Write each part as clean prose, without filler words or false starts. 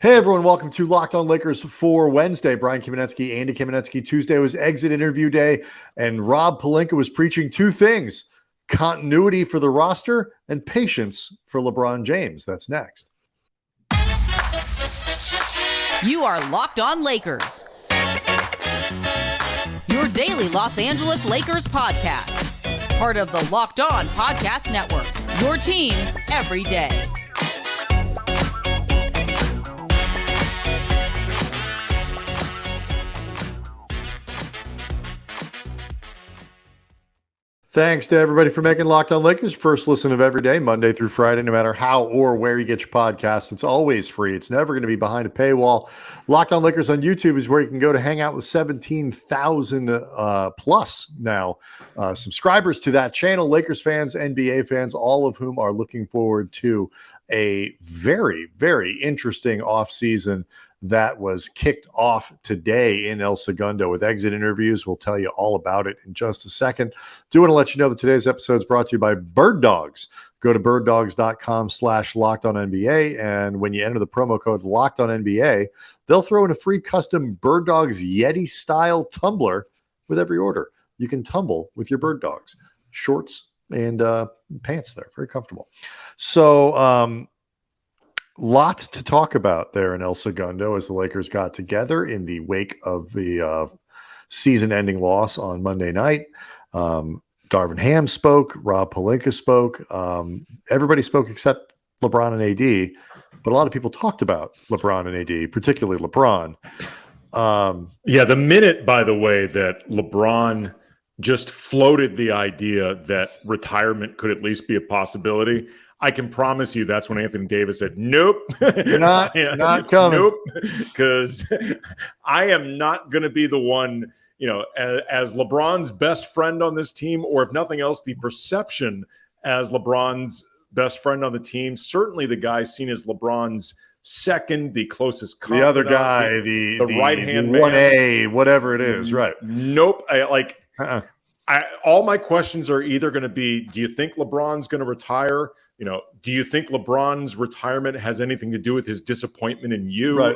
Hey everyone, welcome to Locked On Lakers for Wednesday. Brian Kamenetsky, Andy Kamenetsky. Tuesday was exit interview day, and Rob Pelinka was preaching two things: continuity for the roster and patience for LeBron James. That's next. You are Locked On Lakers, your daily Los Angeles Lakers podcast. Part of the Locked On Podcast Network, your team every day. Thanks to everybody for making Locked On Lakers first listen of every day, Monday through Friday, no matter how or where you get your podcasts. It's always free. It's never going to be behind a paywall. Locked On Lakers on YouTube is where you can go to hang out with 17,000 plus now subscribers to that channel. Lakers fans, NBA fans, all of whom are looking forward to a very, very interesting offseason that was kicked off today in El Segundo with exit interviews. We'll tell you all about it in just a second. Do want to let you know that today's episode is brought to you by Bird Dogs. Go to birddogs.com/LockedOnNBA, and when you enter the promo code LockedOnNBA, they'll throw in a free custom Bird Dogs Yeti-style tumbler with every order. You can tumble with your Bird Dogs. Shorts and pants there. Very comfortable. So, lot to talk about there in El Segundo as the Lakers got together in the wake of the season-ending loss on Monday night. Darvin Ham spoke. Rob Pelinka spoke. Everybody spoke except LeBron and AD, but a lot of people talked about LeBron and AD, particularly LeBron. The minute, by the way, that LeBron just floated the idea that retirement could at least be a possibility, I can promise you that's when Anthony Davis said, nope. Not coming. Nope. Because I am not going to be the one, as LeBron's best friend on this team, or if nothing else, the perception as LeBron's best friend on the team. Certainly the guy seen as LeBron's second, the closest confidant. The other guy, the right-hand man. 1A, man. whatever it is, right. Nope. All my questions are either going to be, do you think LeBron's going to retire? Do you think LeBron's retirement has anything to do with his disappointment in you? Right.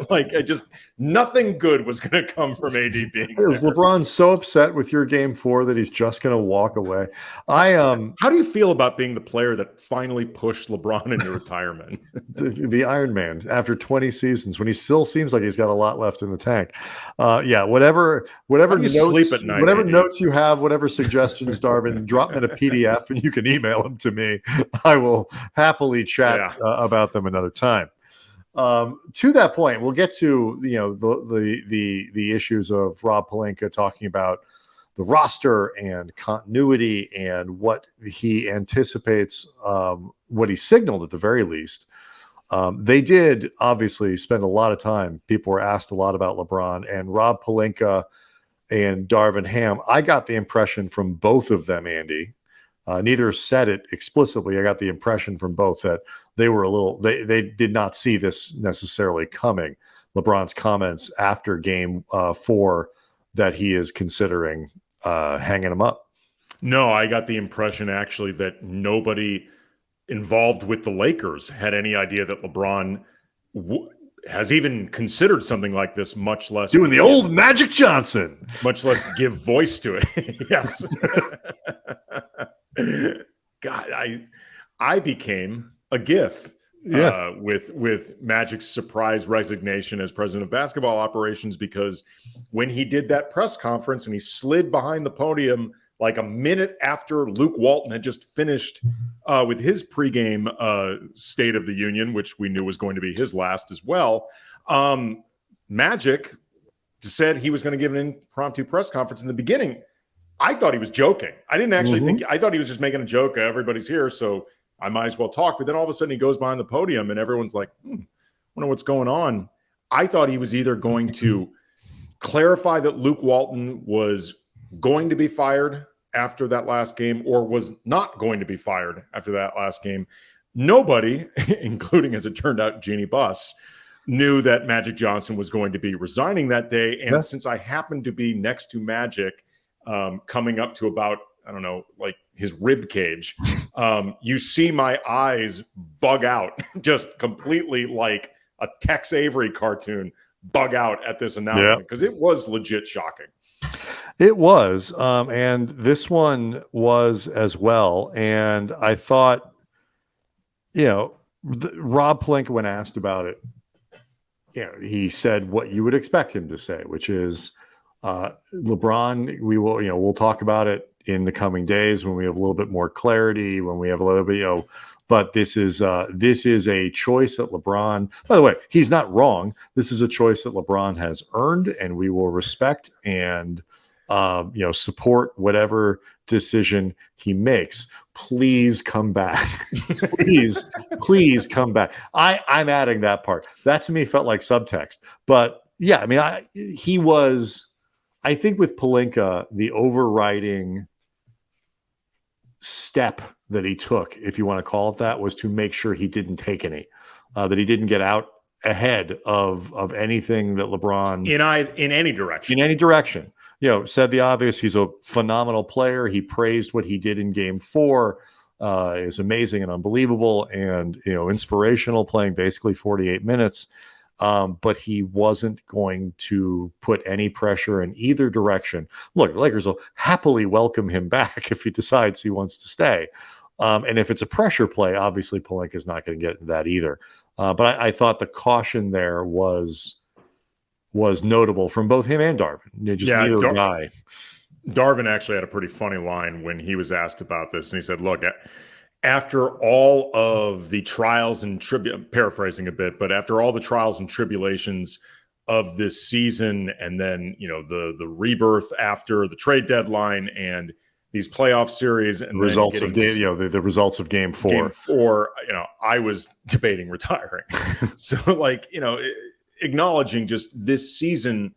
Nothing good was going to come from AD being there. Is LeBron so upset with your game 4 that he's just going to walk away? How do you feel about being the player that finally pushed LeBron into retirement? the Iron Man after 20 seasons, when he still seems like he's got a lot left in the tank. Whatever sleep at night, whatever AD? Notes you have, whatever suggestions, Darvin, drop them in a PDF and you can email them to me. I will happily chat about them another time. To that point, we'll get to the issues of Rob Pelinka talking about the roster and continuity and what he anticipates, what he signaled at the very least. They did obviously spend a lot of time. People were asked a lot about LeBron, and Rob Pelinka and Darvin Ham. I got the impression from both of them, Andy. Neither said it explicitly. I got the impression from both that they were they did not see this necessarily coming. LeBron's comments after game 4 that he is considering hanging him up. No, I got the impression actually that nobody involved with the Lakers had any idea that LeBron has even considered something like this, much less doing the old Magic Johnson, much less give voice to it. Yes. God, I became a GIF with Magic's surprise resignation as president of basketball operations, because when he did that press conference and he slid behind the podium like a minute after Luke Walton had just finished with his pregame State of the Union, which we knew was going to be his last as well, Magic said he was going to give an impromptu press conference in the beginning. I thought he was joking. I didn't actually think – I thought he was just making a joke. Everybody's here, so I might as well talk. But then all of a sudden he goes behind the podium and everyone's like, wonder what's going on. I thought he was either going to clarify that Luke Walton was going to be fired after that last game or was not going to be fired after that last game. Nobody, including, as it turned out, Jeannie Buss, knew that Magic Johnson was going to be resigning that day. And since I happened to be next to Magic – coming up to about, I don't know, like his rib cage, you see my eyes bug out, just completely like a Tex Avery cartoon bug out at this announcement because it was legit shocking. It was, and this one was as well. And I thought, Rob Pelinka, when asked about it, he said what you would expect him to say, which is, LeBron, we'll talk about it in the coming days when we have a little bit more clarity, when we have a little bit, but this is a choice that LeBron, by the way, he's not wrong. This is a choice that LeBron has earned, and we will respect and support whatever decision he makes. Please come back. please come back. I'm adding that part. That to me felt like subtext. But yeah, I mean, I think with Pelinka, the overriding step that he took, if you want to call it that, was to make sure he didn't take any, that he didn't get out ahead of anything that LeBron in any direction. In any direction. Said the obvious. He's a phenomenal player. He praised what he did in Game 4. Is amazing and unbelievable and inspirational, playing basically 48 minutes. But he wasn't going to put any pressure in either direction. Look, the Lakers will happily welcome him back if he decides he wants to stay. And if it's a pressure play, obviously Pelinka is not going to get into that either. But I thought the caution there was notable from both him and Darvin. Neither guy. Darvin actually had a pretty funny line when he was asked about this, and he said, "Look, after all of the trials and paraphrasing a bit, but after all the trials and tribulations of this season, and then the rebirth after the trade deadline and these playoff series and the results of the results of Game 4. Game 4, I was debating retiring." So, acknowledging just this season,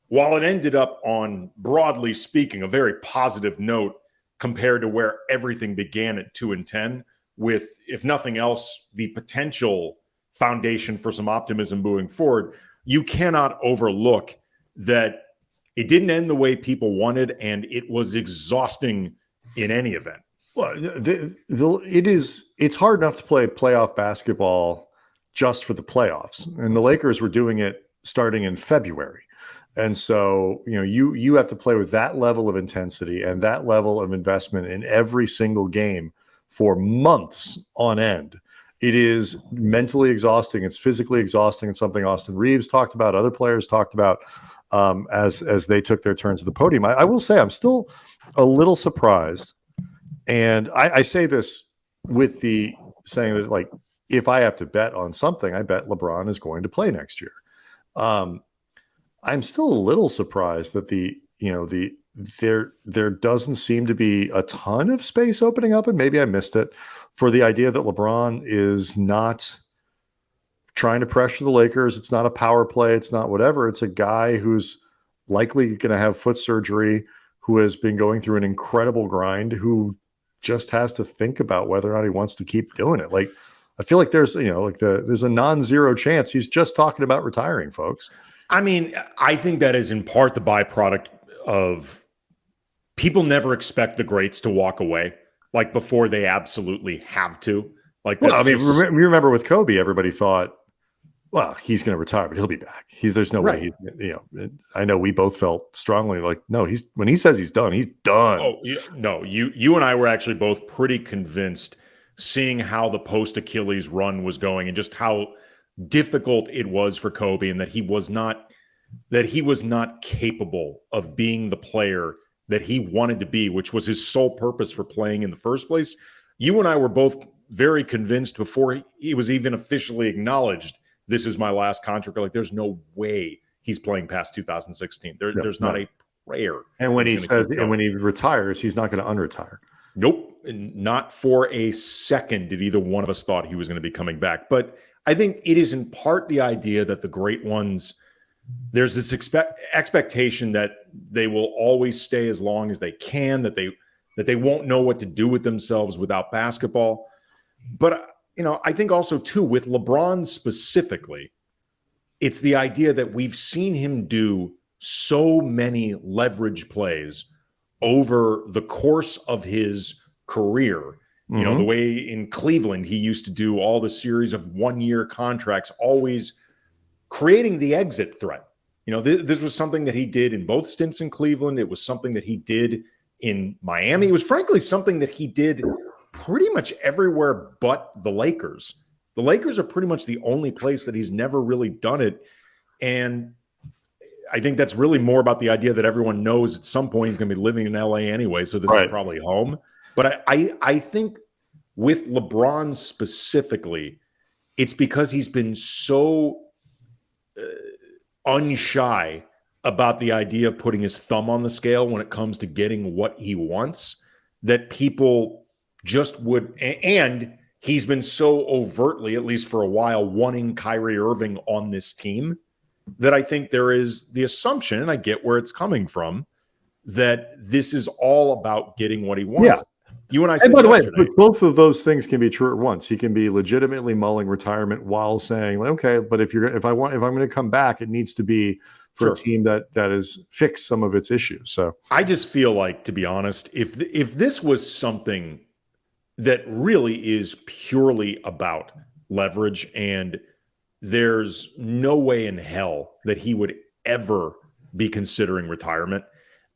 while it ended up on, broadly speaking, a very positive note compared to where everything began at 2-10, with, if nothing else, the potential foundation for some optimism moving forward, you cannot overlook that it didn't end the way people wanted, and it was exhausting in any event. Well, it's hard enough to play playoff basketball just for the playoffs, and the Lakers were doing it starting in February. And so, you have to play with that level of intensity and that level of investment in every single game for months on end. It is mentally exhausting. It's physically exhausting. It's something Austin Reeves talked about, other players talked about as they took their turns at the podium. I will say I'm still a little surprised. And I say this with the saying that, if I have to bet on something, I bet LeBron is going to play next year. I'm still a little surprised that there doesn't seem to be a ton of space opening up, and maybe I missed it, for the idea that LeBron is not trying to pressure the Lakers. It's not a power play. It's not whatever. It's a guy who's likely going to have foot surgery, who has been going through an incredible grind, who just has to think about whether or not he wants to keep doing it. I feel like there's a non-zero chance he's just talking about retiring, folks. I mean, I think that is in part the byproduct of people never expect the greats to walk away before they absolutely have to. Remember with Kobe, everybody thought, well, he's going to retire, but he'll be back. There's no way. I know we both felt strongly no, when he says he's done, he's done. Oh, no, you and I were actually both pretty convinced, seeing how the post Achilles run was going and just how difficult it was for Kobe, and that he was not capable of being the player that he wanted to be, which was his sole purpose for playing in the first place. You and I were both very convinced before he was even officially acknowledged, this is my last contract. There's no way he's playing past 2016. There's not a prayer. And when when he retires, he's not going to unretire. Nope. Not for a second did either one of us thought he was going to be coming back. But I think it is in part the idea that the great ones, there's this expectation that they will always stay as long as they can, that they won't know what to do with themselves without basketball. But, I think also, too, with LeBron specifically, it's the idea that we've seen him do so many leverage plays over the course of his career You know, the way in Cleveland, he used to do all the series of 1-year contracts, always creating the exit threat. You know, this was something that he did in both stints in Cleveland. It was something that he did in Miami. It was frankly something that he did pretty much everywhere but the Lakers. The Lakers are pretty much the only place that he's never really done it. And I think that's really more about the idea that everyone knows at some point he's going to be living in LA anyway, so this is probably home. But I think with LeBron specifically, it's because he's been so unshy about the idea of putting his thumb on the scale when it comes to getting what he wants, that people just would, and he's been so overtly, at least for a while, wanting Kyrie Irving on this team, that I think there is the assumption, and I get where it's coming from, that this is all about getting what he wants. Yeah. You and I said, by the way, both of those things can be true at once. He can be legitimately mulling retirement while saying, okay, but if I'm going to come back, it needs to be for a team that has fixed some of its issues. So I just feel like, to be honest, if this was something that really is purely about leverage, and there's no way in hell that he would ever be considering retirement,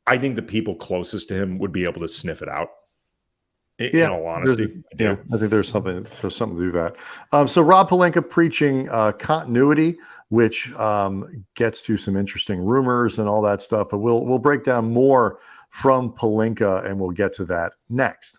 I think the people closest to him would be able to sniff it out. In all honesty, I think there's something to do that. So Rob Pelinka preaching continuity, which gets to some interesting rumors and all that stuff. But we'll break down more from Pelinka, and we'll get to that next.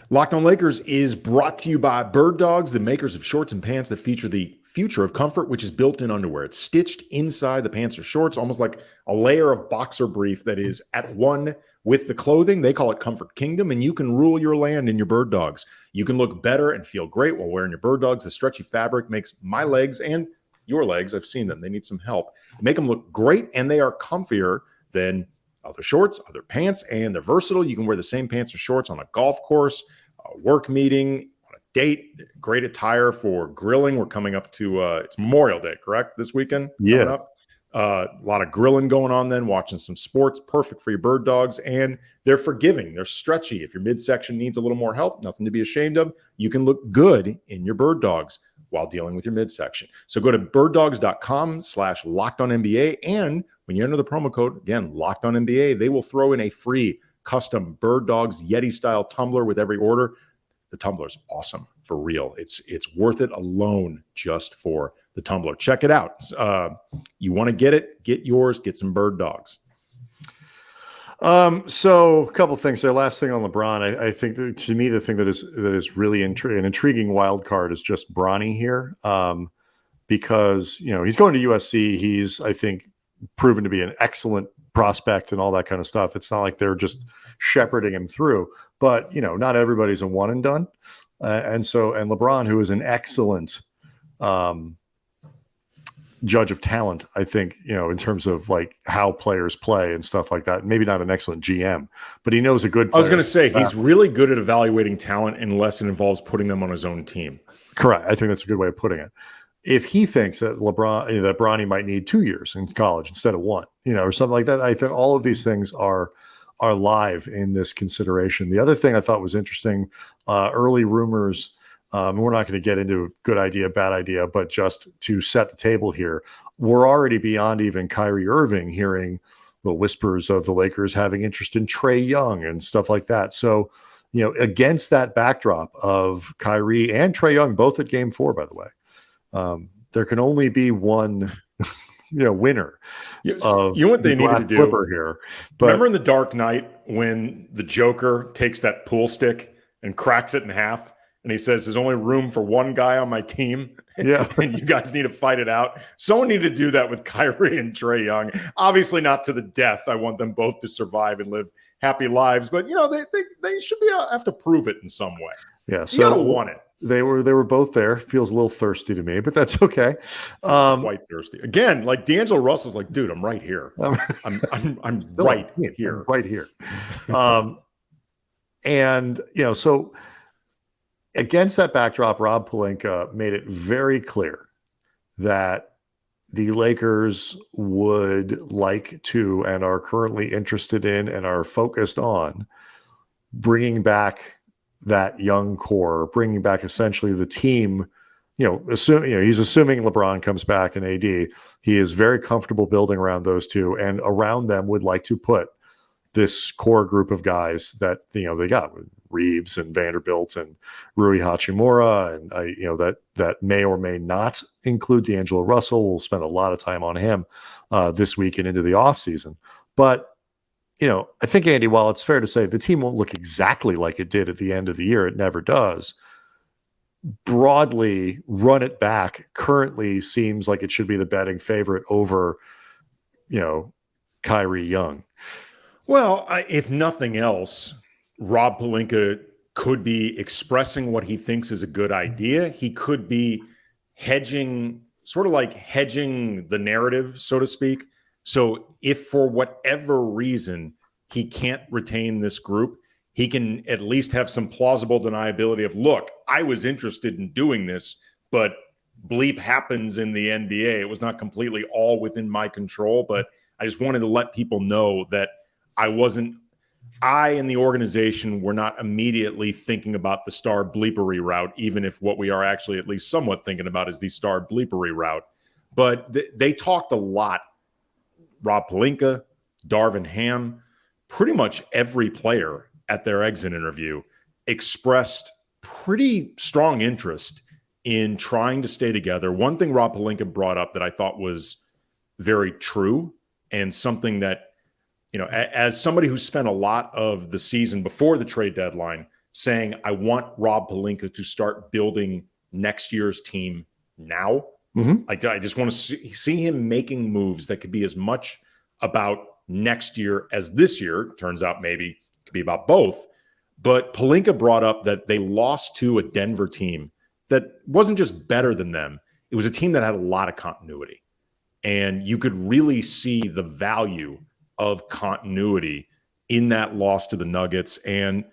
Locked On Lakers is brought to you by Bird Dogs, the makers of shorts and pants that feature the future of comfort, which is built-in underwear. It's stitched inside the pants or shorts, almost like a layer of boxer brief that is at one with the clothing. They call it Comfort Kingdom, and you can rule your land in your Bird Dogs. You can look better and feel great while wearing your Bird Dogs. The stretchy fabric makes my legs and your legs, I've seen them, they need some help, make them look great, and they are comfier than other shorts, other pants, and they're versatile. You can wear the same pants or shorts on a golf course, a work meeting, on a date. Great attire for grilling. We're coming up to it's Memorial Day, correct? This weekend? Yeah. A lot of grilling going on then, watching some sports. Perfect for your Bird Dogs. And they're forgiving. They're stretchy. If your midsection needs a little more help, nothing to be ashamed of. You can look good in your Bird Dogs while dealing with your midsection. So go to birddogs.com/LockedOnNBA. And when you enter the promo code, again, LockedOnNBA, they will throw in a free custom Bird Dogs Yeti-style tumbler with every order. The tumbler is awesome, for real. It's worth it alone just for the tumbler. Check it out. You want to get it, get yours, get some Bird Dogs. So a couple things there. Last thing on LeBron, I think that, to me, the thing that is really an intriguing wild card is just Bronny here. Because, he's going to USC. He's, I think, proven to be an excellent prospect and all that kind of stuff. It's not like they're just shepherding him through, but not everybody's a one and done. And LeBron, who is an excellent judge of talent, I think, in terms of like how players play and stuff like that. Maybe not an excellent GM, but he knows a good player. I was going to say he's really good at evaluating talent unless it involves putting them on his own team. Correct. I think that's a good way of putting it. If he thinks that that Bronny might need 2 years in college instead of 1, or something like that, I think all of these things are live in this consideration. The other thing I thought was interesting, early rumors. We're not going to get into good idea, bad idea, but just to set the table here, we're already beyond even Kyrie Irving hearing the whispers of the Lakers having interest in Trae Young and stuff like that. So, against that backdrop of Kyrie and Trae Young, both at Game 4, by the way, there can only be one, winner. What they needed to do here. But remember in The Dark Knight when the Joker takes that pool stick and cracks it in half? And he says, there's only room for one guy on my team. Yeah. And you guys need to fight it out. Someone needed to do that with Kyrie and Trae Young. Obviously not to the death. I want them both to survive and live happy lives. But, they should have to prove it in some way. Yeah. You gotta want it. They were both there. Feels a little thirsty to me, but that's okay. Quite thirsty. Again, like D'Angelo Russell's like, dude, I'm right here. I'm right here. I'm right here. And, so against that backdrop, Rob Pelinka made it very clear that the Lakers would like to and are currently interested in and are focused on bringing back that young core, bringing back essentially the team. He's assuming LeBron comes back and AD. He is very comfortable building around those two, and around them would like to put this core group of guys that they got Reeves and Vanderbilt and Rui Hachimura, and that may or may not include D'Angelo Russell. We'll spend a lot of time on him this week and into the offseason. But I think, Andy, while it's fair to say the team won't look exactly like it did at the end of the year, it never does. Broadly, run it back currently seems like it should be the betting favorite over, Kyrie Young. Well, if nothing else, Rob Pelinka could be expressing what he thinks is a good idea. He could be hedging the narrative, so to speak. So if for whatever reason he can't retain this group, he can at least have some plausible deniability of, look, I was interested in doing this, but bleep happens in the NBA. It was not completely all within my control, but I just wanted to let people know that I and the organization were not immediately thinking about the star bleepery route, even if what we are actually at least somewhat thinking about is the star bleepery route. But they talked a lot. Rob Pelinka, Darvin Ham, pretty much every player at their exit interview expressed pretty strong interest in trying to stay together. One thing Rob Pelinka brought up that I thought was very true, and something that, as somebody who spent a lot of the season before the trade deadline saying, I want Rob Pelinka to start building next year's team now. Mm-hmm. I just want to see him making moves that could be as much about next year as this year. Turns out maybe it could be about both. But Pelinka brought up that they lost to a Denver team that wasn't just better than them. It was a team that had a lot of continuity. And you could really see the value of continuity in that loss to the Nuggets. And,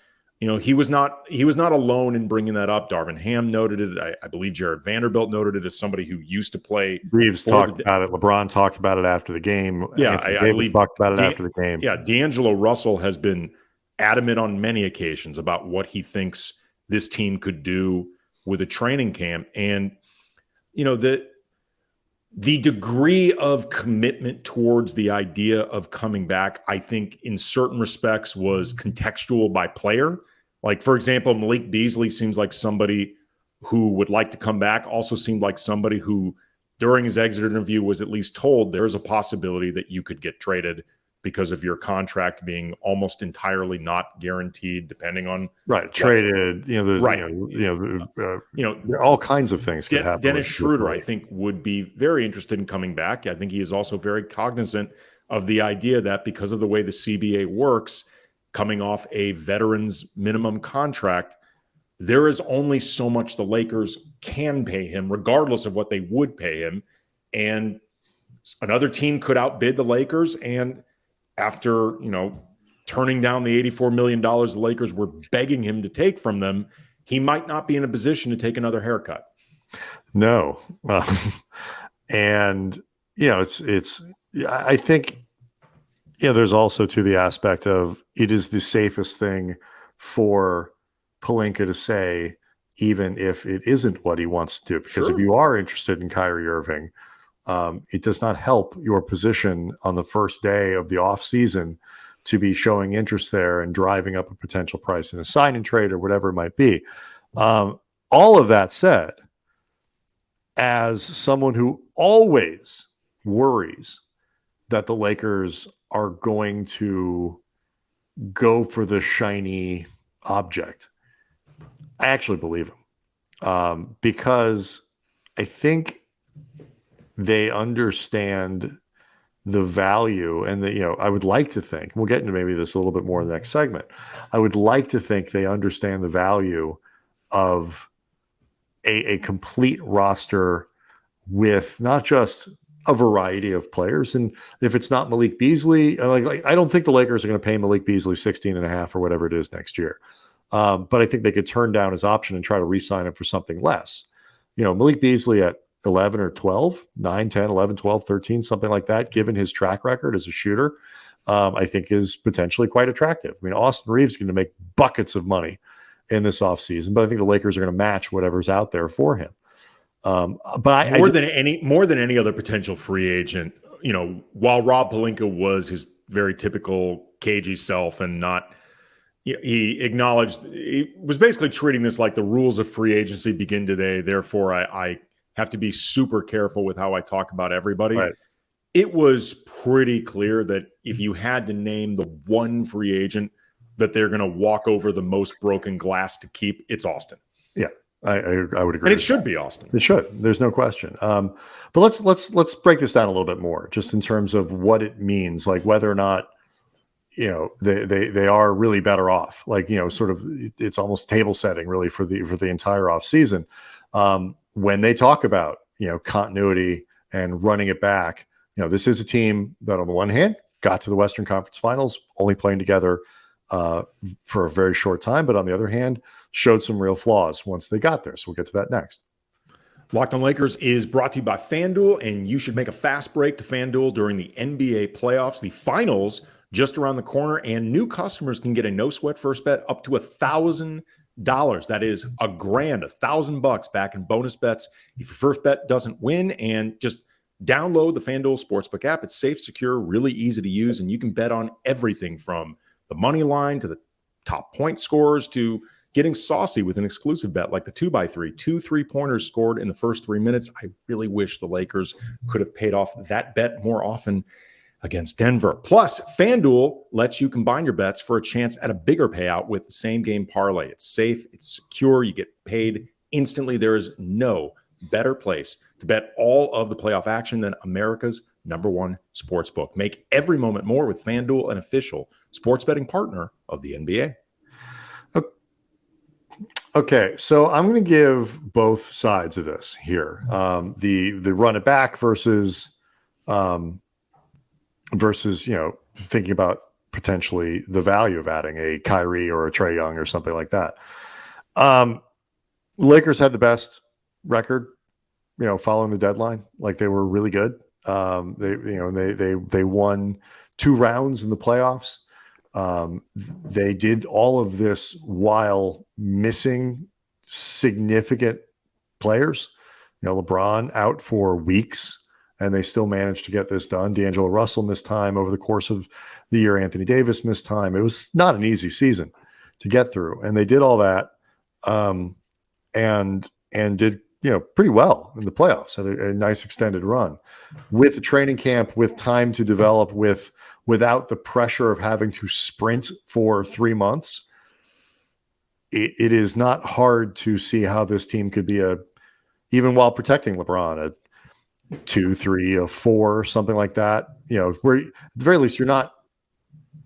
he was not alone in bringing that up. Darvin Ham noted it. I believe Jared Vanderbilt noted it as somebody who used to play. Reeves talked about it. LeBron talked about it after the game. Yeah, I believe talked about it after the game. Yeah, D'Angelo Russell has been adamant on many occasions about what he thinks this team could do with a training camp. And, the degree of commitment towards the idea of coming back, I think in certain respects was contextual by player. Like, for example, Malik Beasley seems like somebody who would like to come back, also seemed like somebody who during his exit interview was at least told there's a possibility that you could get traded because of your contract being almost entirely not guaranteed, depending on traded. There's all kinds of things could happen. Dennis Schroeder, I think, would be very interested in coming back. I think he is also very cognizant of the idea that because of the way the CBA works, coming off a veteran's minimum contract, there is only so much the Lakers can pay him, regardless of what they would pay him, and another team could outbid the Lakers. And after, turning down the $84 million the Lakers were begging him to take from them, he might not be in a position to take another haircut. No. And, I think, there's also to the aspect of it is the safest thing for Pelinka to say, even if it isn't what he wants to do. Because if you are interested in Kyrie Irving, it does not help your position on the first day of the offseason to be showing interest there and driving up a potential price in a sign and trade or whatever it might be. All of that said, as someone who always worries that the Lakers are going to go for the shiny object, I actually believe him, because I think they understand the value, and I would like to think, we'll get into maybe this a little bit more in the next segment. I would like to think they understand the value of a complete roster with not just a variety of players. And if it's not Malik Beasley, I don't think the Lakers are going to pay Malik Beasley 16.5 or whatever it is next year. But I think they could turn down his option and try to re-sign him for something less. Malik Beasley at 11 or 12, 9, 10, 11, 12, 13, something like that, given his track record as a shooter, I think is potentially quite attractive. I mean, Austin Reeves is going to make buckets of money in this offseason, but I think the Lakers are going to match whatever's out there for him. But more than any other potential free agent, while Rob Pelinka was his very typical cagey self and not, he acknowledged, he was basically treating this like the rules of free agency begin today. Therefore, I have to be super careful with how I talk about everybody. Right. It was pretty clear that if you had to name the one free agent that they're going to walk over the most broken glass to keep, it's Austin. Yeah, I would agree. And it should be Austin. It should. There's no question. But let's break this down a little bit more, just in terms of what it means, like whether or not they are really better off. Like sort of, it's almost table setting really for the entire off season. When they talk about continuity and running it back, this is a team that on the one hand got to the Western Conference Finals, only playing together for a very short time, but on the other hand, showed some real flaws once they got there. So we'll get to that next. Locked on Lakers is brought to you by FanDuel, and you should make a fast break to FanDuel during the NBA playoffs. The finals just around the corner, and new customers can get a no-sweat first bet up to $1,000. That is $1,000, $1,000 back in bonus bets if your first bet doesn't win. And just download the FanDuel Sportsbook app. It's safe, secure, really easy to use, and you can bet on everything from the money line to the top point scores to getting saucy with an exclusive bet like the 2x3, 2 3-pointers scored in the first 3 minutes. I really wish the Lakers could have paid off that bet more often against Denver. Plus, FanDuel lets you combine your bets for a chance at a bigger payout with the same game parlay. It's safe, it's secure, you get paid instantly. There is no better place to bet all of the playoff action than America's #1 sportsbook. Make every moment more with FanDuel, an official sports betting partner of the NBA. Okay, so I'm going to give both sides of this here. The run it back versus thinking about potentially the value of adding a Kyrie or a Trae Young or something like that. Lakers had the best record, following the deadline. Like, they were really good. They won 2 rounds in the playoffs. They did all of this while missing significant players. LeBron out for weeks, and they still managed to get this done. D'Angelo Russell missed time over the course of the year. Anthony Davis missed time. It was not an easy season to get through, and they did all that, and did pretty well in the playoffs. Had a nice extended run with the training camp, with time to develop, without the pressure of having to sprint for 3 months. It is not hard to see how this team could be even while protecting LeBron, a 2, 3, a 4, something like that. Where at the very least you're not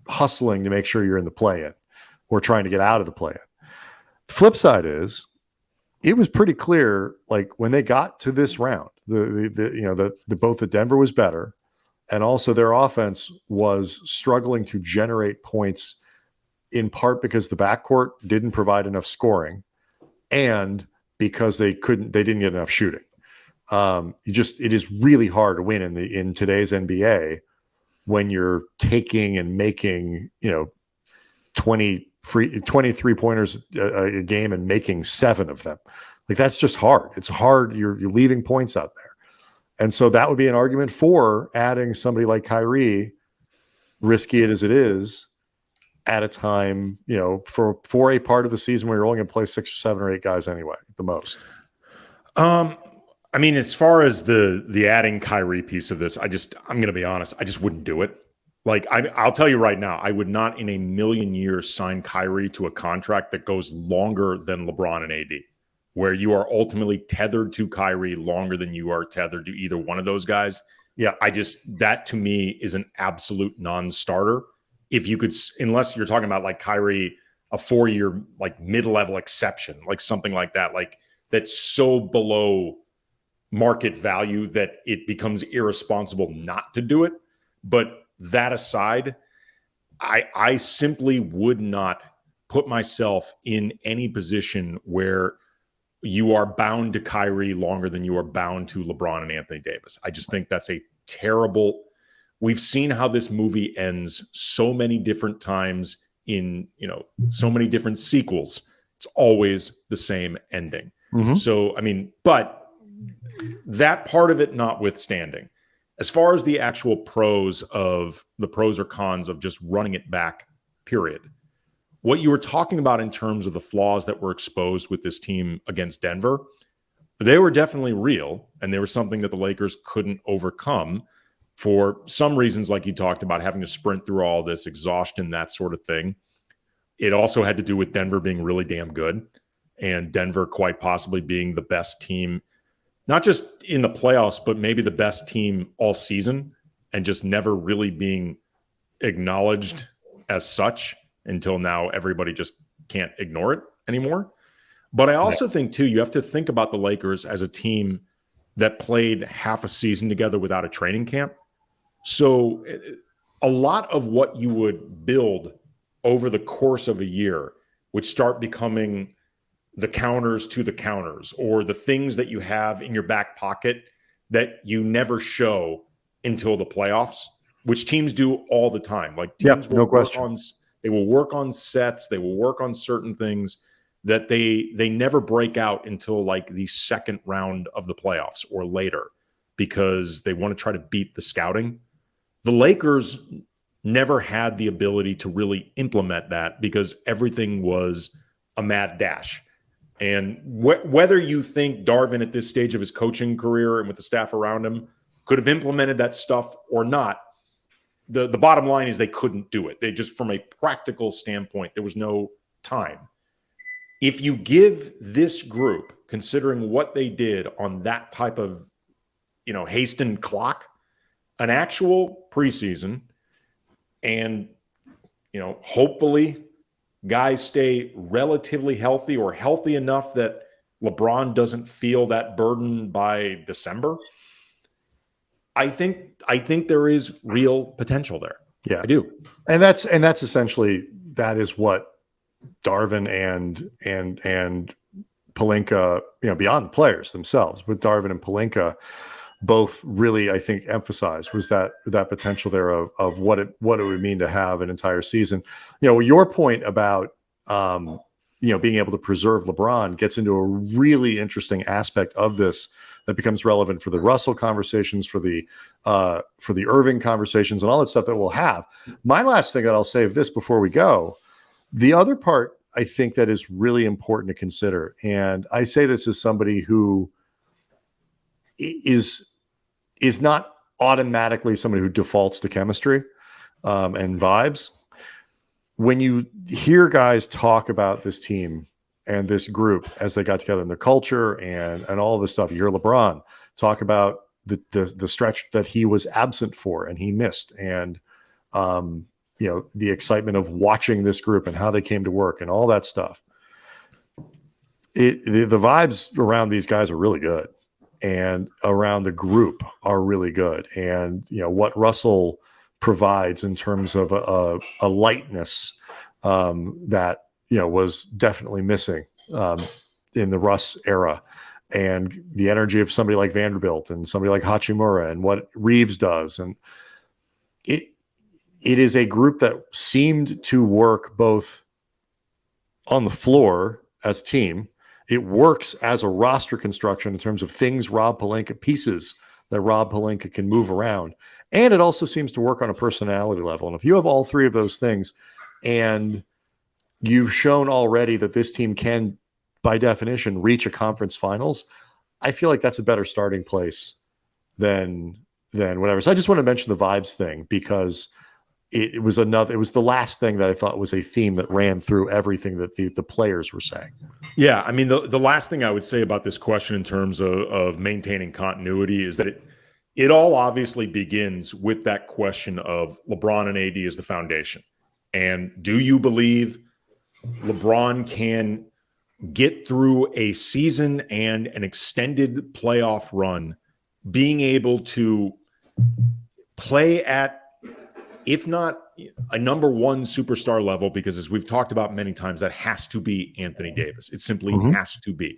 hustling to make sure you're in the play-in or trying to get out of the play-in. The flip side is, it was pretty clear, like when they got to this round, both the Denver was better, and also their offense was struggling to generate points, in part because the backcourt didn't provide enough scoring, and because they didn't get enough shooting. It is really hard to win in today's NBA when you're taking and making 23 pointers a game and making 7 of them. Like, that's just hard. It's hard. You're leaving points out there. And so that would be an argument for adding somebody like Kyrie, risky it as it is, at a time, for a part of the season where you're only going to play 6 or 7 or 8 guys anyway, at the most. I mean, as far as the adding Kyrie piece of this, I'm going to be honest, I just wouldn't do it. Like, I'll tell you right now, I would not in a million years sign Kyrie to a contract that goes longer than LeBron and AD, where you are ultimately tethered to Kyrie longer than you are tethered to either one of those guys. Yeah. That to me is an absolute non-starter. If you could, unless you're talking about like Kyrie, a 4-year, like mid-level exception, like something like that, like that's so below market value that it becomes irresponsible not to do it. But that aside, I simply would not put myself in any position where you are bound to Kyrie longer than you are bound to LeBron and Anthony Davis. I just think that's a terrible. We've seen how this movie ends so many different times in, so many different sequels It's always the same ending. So, I mean, but that part of it notwithstanding, as far as the actual pros or cons of just running it back, period, what you were talking about in terms of the flaws that were exposed with this team against Denver, they were definitely real, and they were something that the Lakers couldn't overcome for some reasons, like you talked about, having to sprint through all this exhaustion, that sort of thing. It also had to do with Denver being really damn good, and Denver quite possibly being the best team, not just in the playoffs, but maybe the best team all season, and just never really being acknowledged as such until now. Everybody just can't ignore it anymore. But I also think, too, you have to think about the Lakers as a team that played half a season together without a training camp. So a lot of what you would build over the course of a year would start becoming the counters to the counters, or the things that you have in your back pocket that you never show until the playoffs, which teams do all the time. Like teams will work on sets, they will work on certain things that they never break out until like the second round of the playoffs or later, because they want to try to beat the scouting. The Lakers never had the ability to really implement that because everything was a mad dash. And whether you think Darvin at this stage of his coaching career and with the staff around him could have implemented that stuff or not, the bottom line is they couldn't do it. They just, from a practical standpoint, there was no time. If you give this group, considering what they did on that type of, hastened clock, an actual preseason, and, hopefully guys stay relatively healthy or healthy enough that LeBron doesn't feel that burden by December, I think there is real potential there. Yeah, I do. And that's essentially, that is what Darvin and Pelinka, beyond the players themselves, but Darvin and Pelinka both really, I think, emphasized was that potential there of what it would mean to have an entire season. Your point about being able to preserve LeBron gets into a really interesting aspect of this that becomes relevant for the Russell conversations, for the Irving conversations, and all that stuff that we'll have. My last thing that I'll say of this before we go, the other part I think that is really important to consider, and I say this as somebody who is not automatically somebody who defaults to chemistry and vibes. When you hear guys talk about this team and this group as they got together, and their culture and all this stuff, you hear LeBron talk about the stretch that he was absent for and he missed, and the excitement of watching this group and how they came to work and all that stuff. The vibes around these guys are really good, and around the group are really good. And, what Russell provides in terms of a lightness that, was definitely missing in the Russ era, and the energy of somebody like Vanderbilt and somebody like Hachimura and what Reeves does. And it is a group that seemed to work both on the floor as a team. It works as a roster construction in terms of things pieces that Rob Pelinka can move around. And it also seems to work on a personality level. And if you have all three of those things, and you've shown already that this team can, by definition, reach a conference finals, I feel like that's a better starting place than whatever. So I just want to mention the vibes thing, because it was the last thing that I thought was a theme that ran through everything that the players were saying. Yeah, I mean, the last thing I would say about this question in terms of maintaining continuity is that it all obviously begins with that question of LeBron and AD as the foundation. And do you believe LeBron can get through a season and an extended playoff run, being able to play at, if not a number one superstar level, because as we've talked about many times, that has to be Anthony Davis. It simply has to be.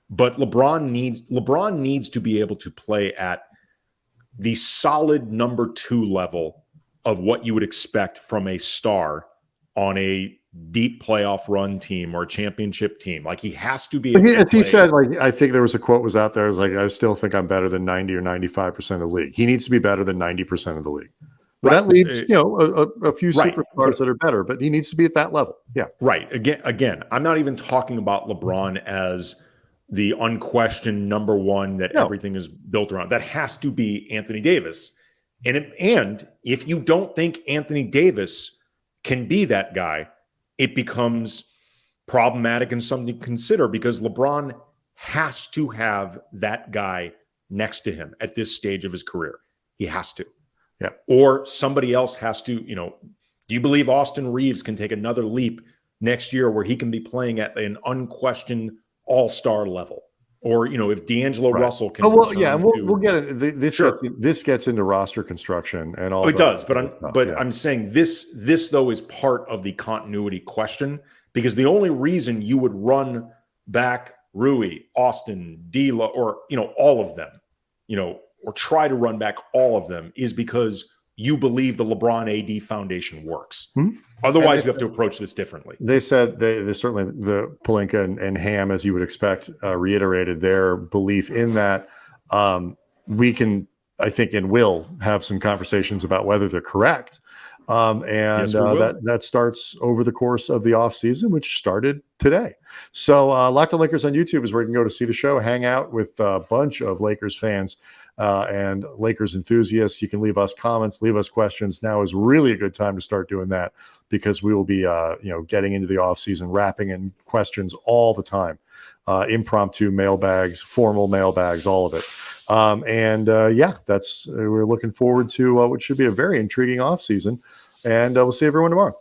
But LeBron needs to be able to play at the solid number two level of what you would expect from a star on a deep playoff run team or championship team. Like he has to be. As he said, like I think there was a quote was out there. It was like, I still think I'm better than 90 or 95% of the league. He needs to be better than 90% of the league. But that leaves, a few superstars that are better, but he needs to be at that level. Yeah. Right. Again, I'm not even talking about LeBron as the unquestioned number one that everything is built around. That has to be Anthony Davis. And if you don't think Anthony Davis can be that guy, it becomes problematic and something to consider, because LeBron has to have that guy next to him at this stage of his career. He has to. Yeah. Or somebody else has to, do you believe Austin Reeves can take another leap next year where he can be playing at an unquestioned all-star level? Or, if D'Angelo Russell can. We'll get it. This gets into roster construction and all. It does, but I'm saying this though is part of the continuity question, because the only reason you would run back Rui, Austin, D'Lo, or all of them, or try to run back all of them, is because you believe the LeBron AD foundation works. Otherwise, you have to approach this differently. They said they certainly, the Pelinka and Ham, as you would expect, reiterated their belief in that. We can, I think, and will have some conversations about whether they're correct. That starts over the course of the offseason, which started today. So Locked On Lakers on YouTube is where you can go to see the show, hang out with a bunch of Lakers fans and Lakers enthusiasts. You can leave us comments, leave us questions. Now is really a good time to start doing that, because we will be getting into the offseason, wrapping in questions all the time, impromptu mailbags, formal mailbags, all of it. We're looking forward to what should be a very intriguing offseason, and we'll see everyone tomorrow.